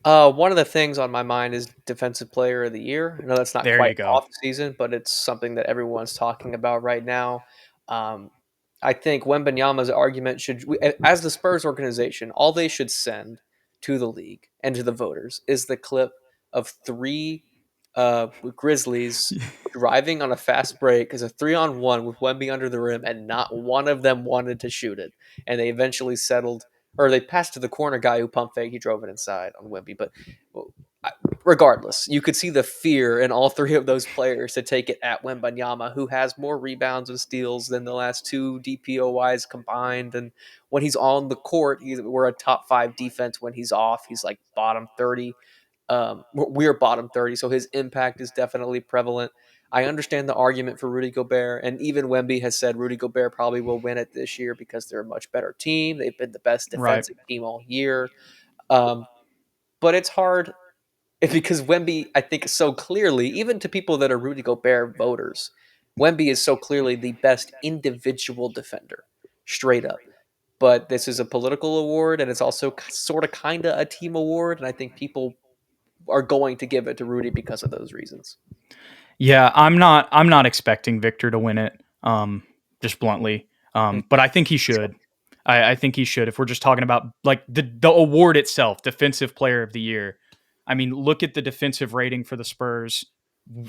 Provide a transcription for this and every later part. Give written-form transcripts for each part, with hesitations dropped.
One of the things on my mind is Defensive Player of the Year. I know that's not There quite you go. off season, but it's something that everyone's talking about right now. Um, I think Wembanyama's argument as the Spurs organization, all they should send to the league and to the voters is the clip of three Grizzlies driving on a fast break as a 3-on-1 with Wemby under the rim, and not one of them wanted to shoot it. And they eventually settled, or they passed to the corner guy who pump fake. He drove it inside on Wemby. But well, regardless, you could see the fear in all three of those players to take it at Wembanyama, who has more rebounds and steals than the last two DPOYs combined. And when he's on the court, we're a top five defense. When he's off, he's like bottom 30. We're bottom 30, so his impact is definitely prevalent. I understand the argument for Rudy Gobert, and even Wemby has said Rudy Gobert probably will win it this year because they're a much better team. They've been the best Right. defensive team all year. Um, but it's hard because Wemby, I think, so clearly, even to people that are Rudy Gobert voters, Wemby is so clearly the best individual defender, straight up. But this is a political award, and it's also sort of kind of a team award, and I think people are going to give it to Rudy because of those reasons. Yeah, I'm not expecting Victor to win it. Just bluntly. But I think he should. I think he should. If we're just talking about like the award itself, Defensive Player of the Year. I mean, look at the defensive rating for the Spurs.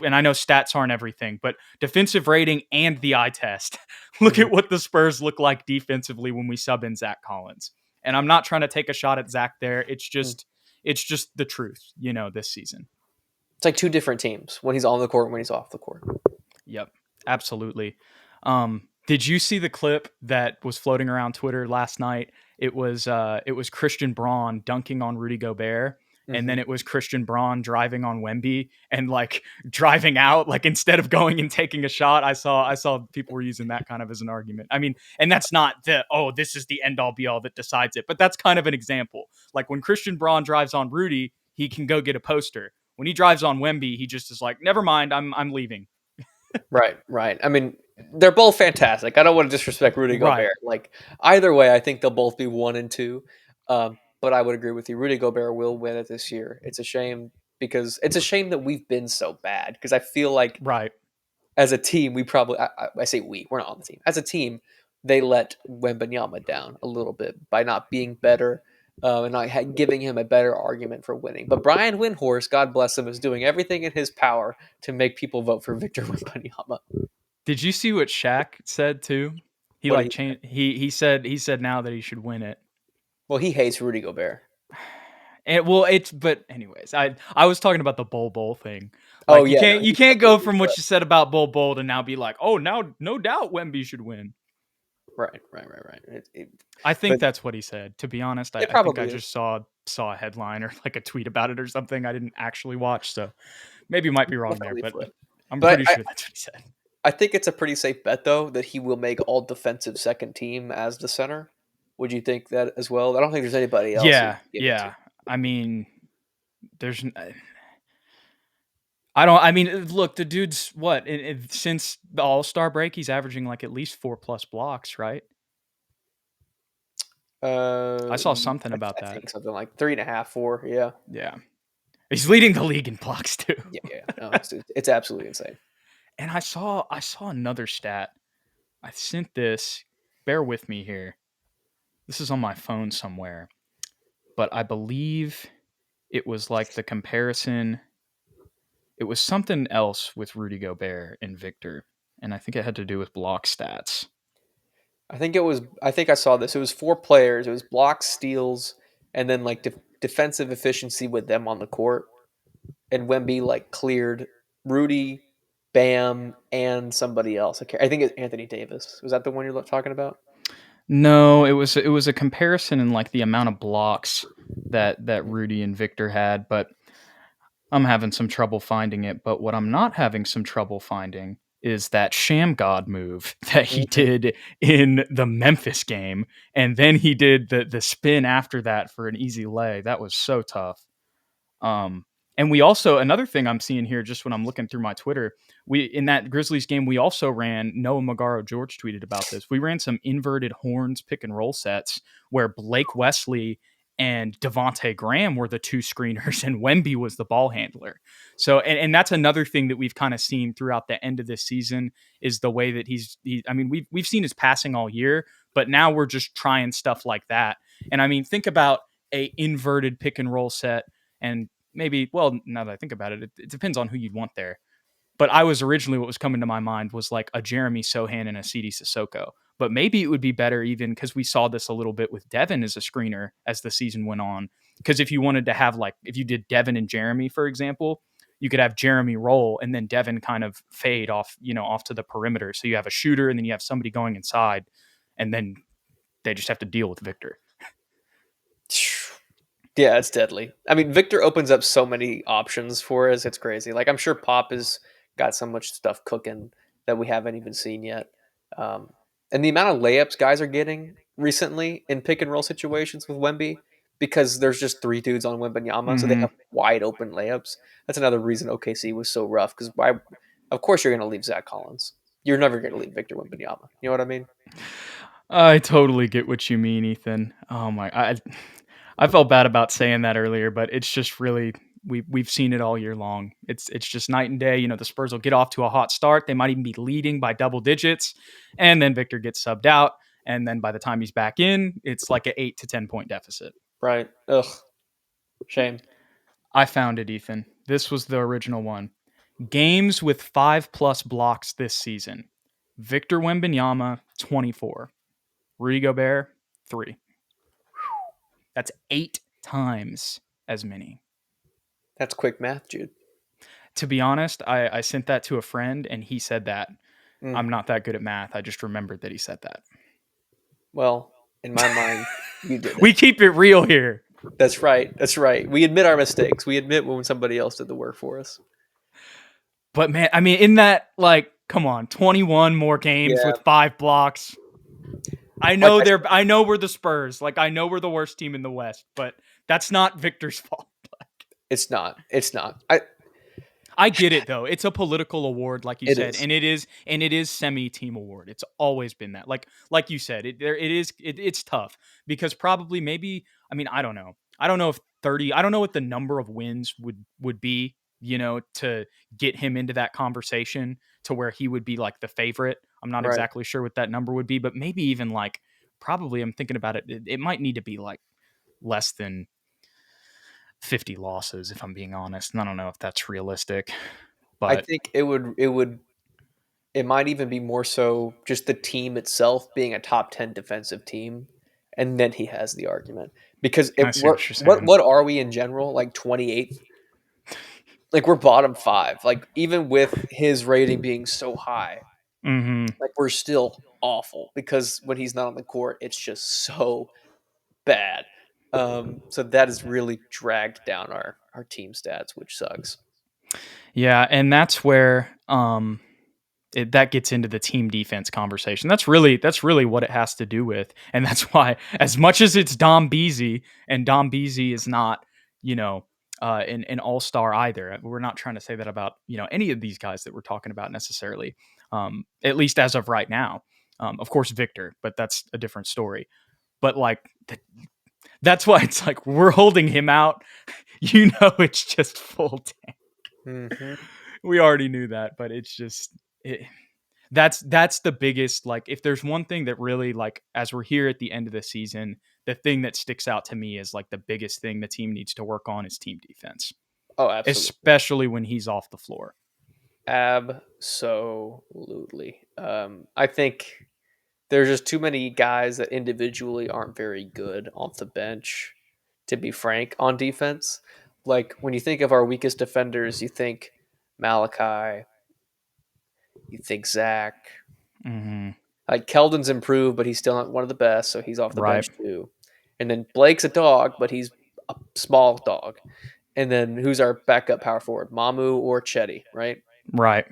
And I know stats aren't everything, but defensive rating and the eye test. Look Mm-hmm. at what the Spurs look like defensively when we sub in Zach Collins. And I'm not trying to take a shot at Zach there. It's just the truth, this season. It's like two different teams when he's on the court and when he's off the court. Yep, absolutely. Did you see the clip that was floating around Twitter last night? It was Christian Braun dunking on Rudy Gobert, and Mm-hmm. then it was Christian Braun driving on Wemby and like driving out. Like instead of going and taking a shot, I saw people were using that kind of as an argument. I mean, and that's not this is the end all be all that decides it, but that's kind of an example. Like when Christian Braun drives on Rudy, he can go get a poster. When he drives on Wemby, he just is like, never mind, I'm leaving. Right, right. I mean, they're both fantastic. I don't want to disrespect Rudy Right. Gobert. Like either way, I think they'll both be 1 and 2. But I would agree with you. Rudy Gobert will win it this year. It's a shame because it's a shame that we've been so bad. Because I feel like Right. as a team, we probably I say we're not on the team. As a team, they let Wembanyama down a little bit by not being better and not giving him a better argument for winning. But Brian Windhorst, God bless him, is doing everything in his power to make people vote for Victor Wembanyama. Did you see what Shaq said too? He What like he changed. He said now that he should win it. Well, he hates Rudy Gobert. And well, it's but anyways, I was talking about the Bowl thing. Oh Like you yeah, no, can't you he's can't go completely from what flipped. you said about Bowl to now be like, oh, now no doubt Wemby should win. Right, right, right, right. I think But that's what he said. To be honest, I, it I think I probably is. just saw a headline or like a tweet about it or something. I didn't actually watch, so maybe might be wrong there, Definitely but flipped. I'm But pretty I, sure that's what he said. I think it's a pretty safe bet though that he will make all defensive second team as the center. Would you think that as well? I don't think there's anybody else who Yeah, can give it to. yeah. I mean, there's I don't. I mean, look, the dude's what since the All Star break, he's averaging like at least 4+ blocks, right? I saw something about I that. think something like 3.5, 4. Yeah, Yeah, he's leading the league in blocks too. yeah, yeah. No, it's absolutely insane. And I saw another stat. I sent this. Bear with me here. This is on my phone somewhere, but I believe it was like the comparison. It was something else with Rudy Gobert and Victor, and I think it had to do with block stats. I think it was. I think I saw this. It was 4 players. It was blocks, steals, and then like defensive efficiency with them on the court. And Wemby like cleared Rudy, Bam, and somebody else. I think it's Anthony Davis. Was that the one you're talking about? No, it was a comparison in like the amount of blocks that Rudy and Victor had, but I'm having some trouble finding it. But what I'm not having some trouble finding is that Sham God move that he Mhm. did in the Memphis game, and then he did the spin after that for an easy lay. That was so tough. Um, and we also another thing I'm seeing here just when I'm looking through my Twitter, we in that Grizzlies game we also ran Noah Magaro George tweeted about this. We ran some inverted horns pick and roll sets where Blake Wesley and Devonte Graham were the two screeners, and Wemby was the ball handler. So, and that's another thing that we've kind of seen throughout the end of this season is the way that I mean, we've seen his passing all year, but now we're just trying stuff like that. And I mean, think about a inverted pick and roll set, and maybe, well, now that I think about it, it depends on who you'd want there. But I was originally, what was coming to my mind was like a Jeremy Sohan and a CD Sissoko. But maybe it would be better even because we saw this a little bit with Devin as a screener as the season went on. Because if you wanted to have like, if you did Devin and Jeremy, for example, you could have Jeremy roll and then Devin kind of fade off, off to the perimeter. So you have a shooter and then you have somebody going inside and then they just have to deal with Victor. Yeah, it's deadly. I mean, Victor opens up so many options for us. It's crazy. Like, I'm sure Pop has got so much stuff cooking that we haven't even seen yet. Um, and the amount of layups guys are getting recently in pick and roll situations with Wemby, because there's just three dudes on Wembanyama, so they Mm-hmm. have wide open layups. That's another reason OKC was so rough. Because why? Of course, you're going to leave Zach Collins. You're never going to leave Victor Wembanyama. You know what I mean? I totally get what you mean, Ethan. Oh my, I felt bad about saying that earlier, but it's just really we've seen it all year long. It's just night and day. The Spurs will get off to a hot start. They might even be leading by double digits, and then Victor gets subbed out, and then by the time he's back in, it's like an 8 to 10 point deficit. Right. Ugh. Shame. I found it, Ethan. This was the original one. Games with 5+ blocks this season. Victor Wembanyama 24. Rudy Gobert 3. That's 8 times as many. That's quick math, Jude. To be honest, I sent that to a friend and he said that. Mm. I'm not that good at math. I just remembered that he said that. Well, in my mind, you did it. We keep it real here. That's right. That's right. We admit our mistakes. We admit when somebody else did the work for us. But man, I mean, in that, like, come on, 21 more games Yeah. with 5 blocks. Like I, I know we're the Spurs. Like, I know we're the worst team in the West, but that's not Victor's fault. it's not. It's not. I get it though. It's a political award, like you It said, is. and it is semi-team award. It's always been that. Like you said, it's tough because probably maybe, I mean, I don't know. I don't know if 30. I don't know what the number of wins would be. To get him into that conversation to where he would be like the favorite. I'm not Right. exactly sure what that number would be, but maybe even like probably I'm thinking about it. It might need to be like less than 50 losses, if I'm being honest. And I don't know if that's realistic, I but think it might even be more so just the team itself being a top 10 defensive team, and then he has the argument. Because I if see we're what you're what saying. what are we in general? Like 28th? Like, we're bottom 5. Like, even with his rating being so high, Hmm. like, we're still awful because when he's not on the court, it's just so bad. So that has really dragged down our team stats, which sucks. Yeah, and that's where that gets into the team defense conversation. That's really what it has to do with, and that's why, as much as it's Dom Beasy, and Dom Beasy is not, an all star either. We're not trying to say that about any of these guys that we're talking about necessarily, at least as of right now. Of course, Victor, but that's a different story. But like, that's why it's like we're holding him out. It's just full tank. Hmm. We already knew that, but it's just it, that's the biggest, like, if there's one thing that really, like, as we're here at the end of the season, the thing that sticks out to me is like the biggest thing the team needs to work on is team defense, Oh, absolutely. especially when he's off the floor. Absolutely. I think there's just too many guys that individually aren't very good off the bench, to be frank, on defense. Like, when you think of our weakest defenders, you think Malachi, you think Zach. Hmm. Like, Keldon's improved, but he's still not one of the best, so he's off the Right. bench too. And then Blake's a dog, but he's a small dog. And then who's our backup power forward, Mamu or Chetty, right? Right.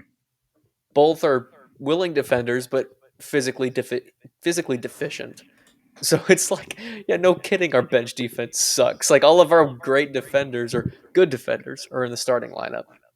Both are willing defenders, but physically deficient. So it's like, yeah, no kidding, our bench defense sucks. Like, all of our great defenders or good defenders are in the starting lineup.